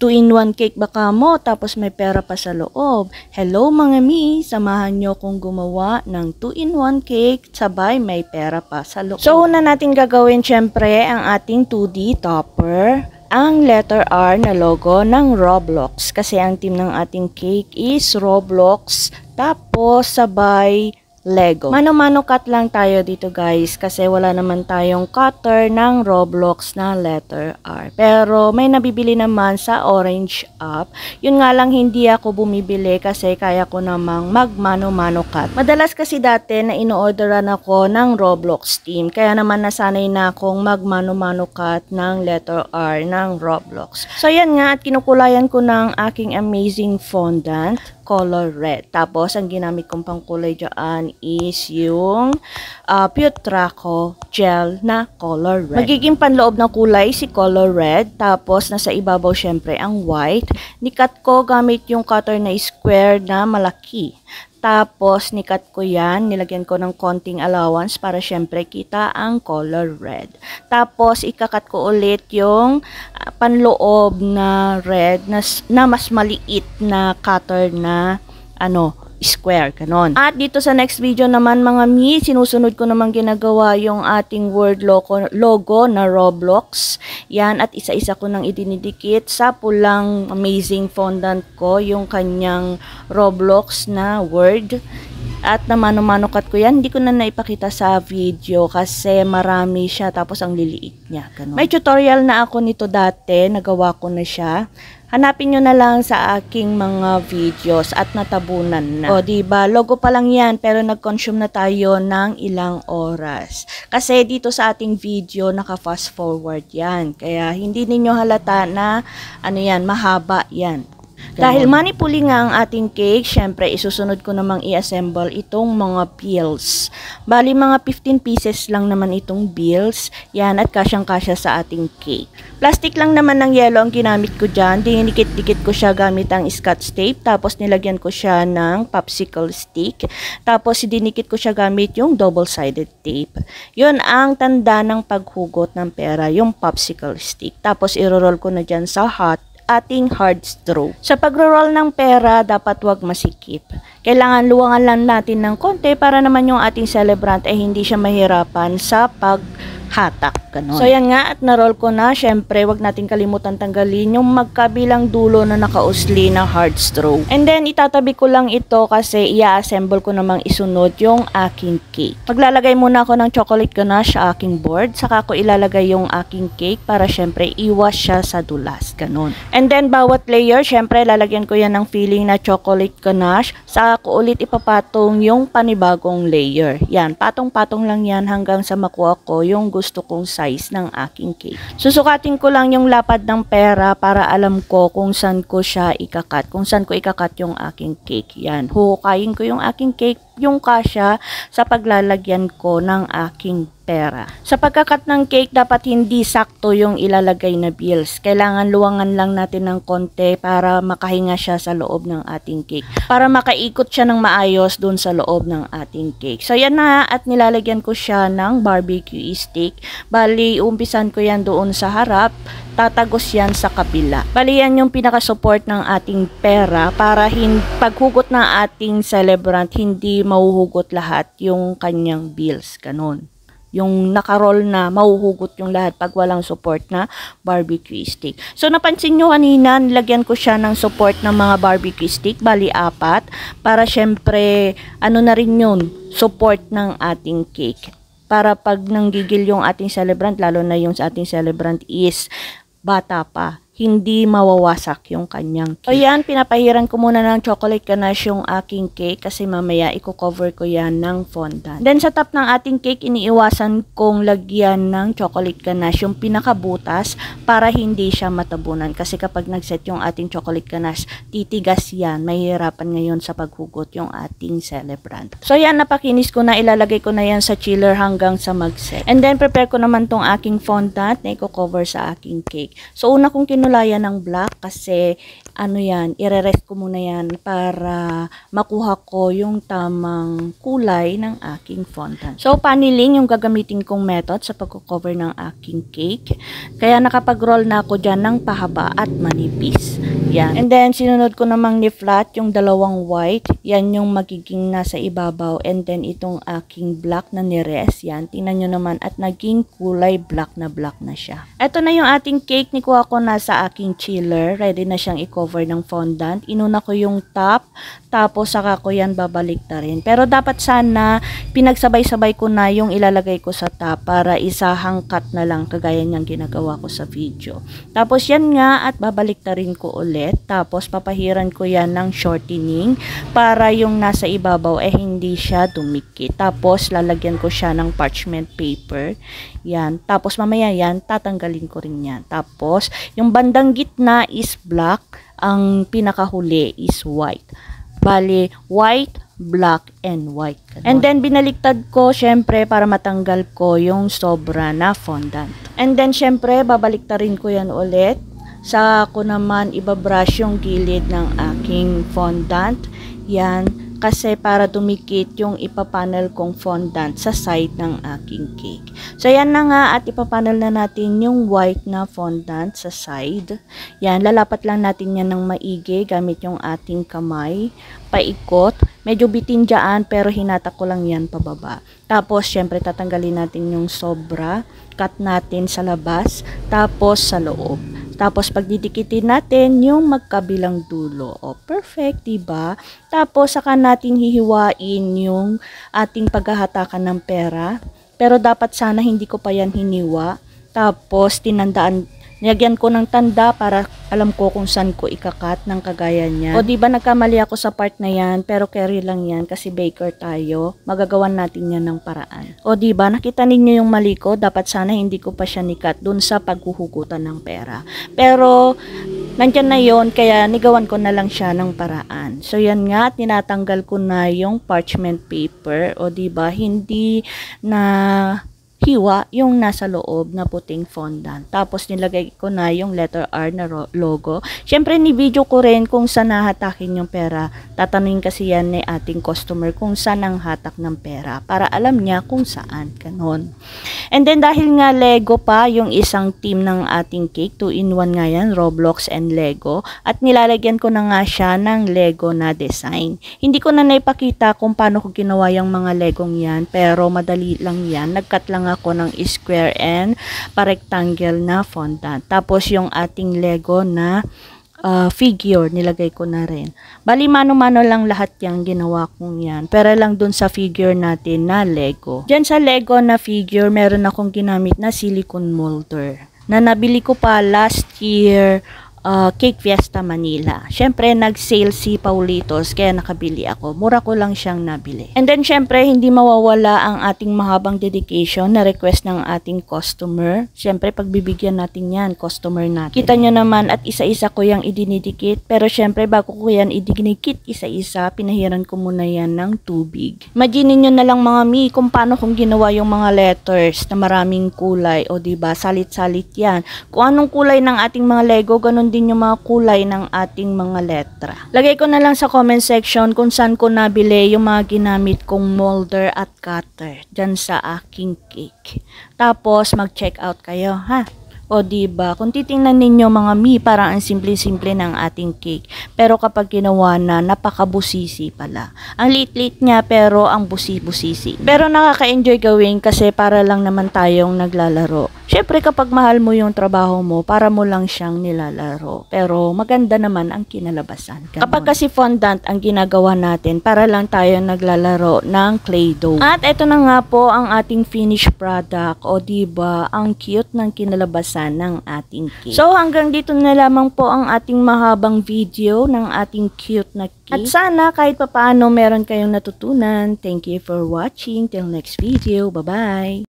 2-in-1 cake baka mo, tapos may pera pa sa loob. Hello mga mi, samahan nyo kong gumawa ng 2-in-1 cake, sabay may pera pa sa loob. So una natin gagawin syempre ang ating 2D topper, ang letter R na logo ng Roblox. Kasi ang team ng ating cake is Roblox, tapos sabay Lego. Mano-mano cut lang tayo dito guys kasi wala naman tayong cutter ng Roblox na letter R. Pero may nabibili naman sa Orange App. Yun nga lang hindi ako bumibili kasi kaya ko namang mag-mano-mano cut. Madalas kasi dati na ino-orderan ako ng Roblox team. Kaya naman nasanay na akong mag-mano-mano cut ng letter R ng Roblox. So yan nga at kinukulayan ko ng aking amazing fondant color red. Tapos, ang ginamit kong pangkulay dyan is yung Putraco gel na color red. Magiging panloob ng kulay si color red. Tapos, nasa ibabaw syempre ang white. Nikat ko gamit yung cutter na square na malaki. Tapos, nikat ko yan. Nilagyan ko ng konting allowance para syempre kita ang color red. Tapos, ikakat ko ulit yung panloob na red na mas maliit na cutter na square, ganon. At dito sa next video naman mga mi, sinusunod ko naman ginagawa yung ating word logo na Roblox. Yan, at isa-isa ko nang idinidikit sa pulang amazing fondant ko, yung kanyang Roblox na word. At namano-mano cut ko yan. Hindi ko na naipakita sa video kasi marami siya tapos ang liliit niya. Ganun. May tutorial na ako nito dati. Nagawa ko na siya. Hanapin nyo na lang sa aking mga videos at natabunan na. O diba, logo pa lang yan pero nag-consume na tayo ng ilang oras. Kasi dito sa ating video naka-fast forward yan. Kaya hindi ninyo halata na mahaba yan. Dahil manipuli nga ang ating cake, syempre isusunod ko namang i-assemble itong mga bills. Bali mga 15 pieces lang naman itong bills. Yan, at kasyang-kasya sa ating cake. Plastic lang naman ng yellow ang ginamit ko dyan. Dinikit-dikit ko siya gamit ang scotch tape. Tapos nilagyan ko siya ng popsicle stick. Tapos dinikit ko siya gamit yung double-sided tape. Yun ang tanda ng paghugot ng pera, yung popsicle stick. Tapos i-roll ko na dyan sa ating hard straw. Sa pagro-roll ng pera, dapat wag masikip. Kailangan luwangan lang natin ng konti para naman yung ating celebrant ay hindi siya mahirapan sa paghatak. Ganon. So yan nga, at na-roll ko na. Syempre, wag natin kalimutan tanggalin yung magkabilang dulo na nakausli na hard straw. And then, itatabi ko lang ito kasi i-assemble ko namang isunod yung aking cake. Maglalagay muna ako ng chocolate ganache sa aking board. Saka ko ilalagay yung aking cake para syempre iwas siya sa dulas. Ganon. And then, bawat layer, syempre, lalagyan ko yan ng filling na chocolate ganache. Saka ko ulit ipapatong yung panibagong layer. Yan, patong-patong lang yan hanggang sa makuha ko yung gusto kong size ng aking cake. Susukatin ko lang yung lapad ng pera para alam ko kung saan ko siya ikakat. Kung saan ko ikakat yung aking cake. Yan, huhukayin ko yung aking cake, yung kasya sa paglalagyan ko ng aking pera. Sa pagkakat ng cake, dapat hindi sakto yung ilalagay na bills. Kailangan luwangan lang natin ng konti para makahinga siya sa loob ng ating cake. Para makaikot siya ng maayos dun sa loob ng ating cake. So yan na, at nilalagyan ko siya ng barbecue stick. Bali, umpisan ko yan doon sa harap. Tatagos yan sa kabila. Bali, yan yung pinaka-support ng ating pera para paghugot ng ating celebrant, hindi mauhugot lahat yung kanyang bills. Ganon. Yung nakaroll na mauhugot yung lahat pag walang support na barbecue stick. So napansin nyo kanina, nilagyan ko siya ng support ng mga barbecue stick, bali 4, para syempre na rin yun, support ng ating cake. Para pag nanggigil yung ating celebrant, lalo na yung sa ating celebrant is bata pa, hindi mawawasak yung kanyang cake. So yan, pinapahiran ko muna ng chocolate ganache yung aking cake kasi mamaya i-cover ko yan ng fondant. Then sa top ng ating cake, iniiwasan kong lagyan ng chocolate ganache yung pinakabutas para hindi siya matabunan. Kasi kapag nagset yung ating chocolate ganache, titigas yan. Mahihirapan ngayon sa paghugot yung ating celebrant. So yan, napakinis ko na, ilalagay ko na yan sa chiller hanggang sa mag-set. And then prepare ko naman tong aking fondant na i-cover sa aking cake. So una kong pinula yan ng black kasi ire-rest ko muna yan para makuha ko yung tamang kulay ng aking fondant. So, paneling yung gagamitin kong method sa pagko-cover ng aking cake. Kaya nakapag-roll na ako dyan ng pahaba at manipis. Yan. And then, sinunod ko namang ni-flat yung dalawang white. Yan yung magiging nasa ibabaw. And then, itong aking black na ni-rest. Yan. Tingnan nyo naman at naging kulay black na siya. Ito na yung ating cake. Nikuha ko na sa aking chiller. Ready na siyang i-cover ng fondant. Inuna ko yung top. Tapos, saka ko yan babalik na rin. Pero dapat sana, pinagsabay-sabay ko na yung ilalagay ko sa top para isahang cut na lang kagaya niyang ginagawa ko sa video. Tapos, yan nga at babalik na rin ko ulit. Tapos papahiran ko yan ng shortening para yung nasa ibabaw hindi siya dumikit. Tapos lalagyan ko siya ng parchment paper. Yan. Tapos mamaya yan, tatanggalin ko rin yan. Tapos yung bandang gitna is black. Ang pinakahuli is white. Bali, white, black, and white. And then, binaliktad ko, syempre, para matanggal ko yung sobra na fondant. And then, syempre, babaliktarin ko yan ulit. Sa ako naman ibabrush yung gilid ng aking fondant. Yan, kasi para dumikit yung ipapanel kong fondant sa side ng aking cake. So, yan na nga at ipapanel na natin yung white na fondant sa side. Yan, lalapat lang natin yan ng maigi gamit yung ating kamay. Paikot. Medyo bitin dyan pero hinatak ko lang yan pababa. Tapos, syempre, tatanggalin natin yung sobra. Cut natin sa labas. Tapos, sa loob. Tapos, pagdidikitin natin yung magkabilang dulo. O, perfect, diba? Tapos, saka natin hihiwain yung ating paghahatakan ng pera. Pero, dapat sana hindi ko pa yan hiniwa. Tapos, nilagyan ko ng tanda para alam ko kung saan ko ikakat ng kagaya niyan. O, diba nagkamali ako sa part na yan, pero carry lang yan kasi baker tayo. Magagawan natin yan ng paraan. O, diba nakita ninyo yung mali ko? Dapat sana hindi ko pa siya nikat dun sa paghuhugutan ng pera. Pero, nandyan na yon kaya nigawan ko na lang siya ng paraan. So, yan nga, tinatanggal ko na yung parchment paper. O, diba hindi na hiwa yung nasa loob na puting fondant. Tapos nilagay ko na yung letter R na logo. Syempre ni-video ko rin kung saan nahatakin yung pera. Tatanungin kasi yan ni ating customer kung saan ang hatak ng pera para alam niya kung saan. Ganon. And then dahil nga Lego pa yung isang team ng ating cake, 2-in-1 nga yan, Roblox and Lego. At nilalagyan ko na nga siya ng Lego na design. Hindi ko na naipakita kung paano ko ginawa yung mga Legong yan, pero madali lang yan. Nagkat lang ako ng square and pa-rectangle na fondant. Tapos yung ating Lego na figure, nilagay ko na rin. Bali, mano-mano lang lahat yung ginawa kong yan. Pero lang dun sa figure natin na Lego. Diyan sa Lego na figure, meron akong ginamit na silicone molder na nabili ko pa last year Cake Fiesta Manila. Syempre, nag-sale si Paulitos, kaya nakabili ako. Mura ko lang siyang nabili. And then, syempre, hindi mawawala ang ating mahabang dedication na request ng ating customer. Syempre, pagbibigyan natin yan, customer natin. Kita nyo naman at isa-isa ko yung idinidikit. Pero syempre, bago ko yan ididikit isa-isa, pinahiran ko muna yan ng tubig. Imagine nyo na lang mga mi, kung paano kong ginawa yung mga letters na maraming kulay. O diba, salit-salit yan. Kung anong kulay ng ating mga Lego, ganun din yung mga kulay ng ating mga letra. Lagay ko na lang sa comment section kung saan ko nabili yung mga ginamit kong molder at cutter dyan sa aking cake. Tapos mag-check out kayo, ha? O diba, kung titingnan ninyo mga mi, parang ang simple-simple ng ating cake. Pero kapag ginawa na, napakabusisi pala. Ang liit-liit niya pero ang busi-busisi. Pero nakaka-enjoy gawin kasi para lang naman tayong naglalaro. Syempre kapag mahal mo yung trabaho mo, para mo lang siyang nilalaro. Pero maganda naman ang kinalabasan. Ganun. Kapag kasi fondant ang ginagawa natin, para lang tayo naglalaro ng clay dough. At ito na nga po ang ating finished product. O diba, ang cute ng kinalabasan ng ating cake. So hanggang dito na lamang po ang ating mahabang video ng ating cute na cake. At sana kahit papaano meron kayong natutunan. Thank you for watching. Till next video. Bye-bye!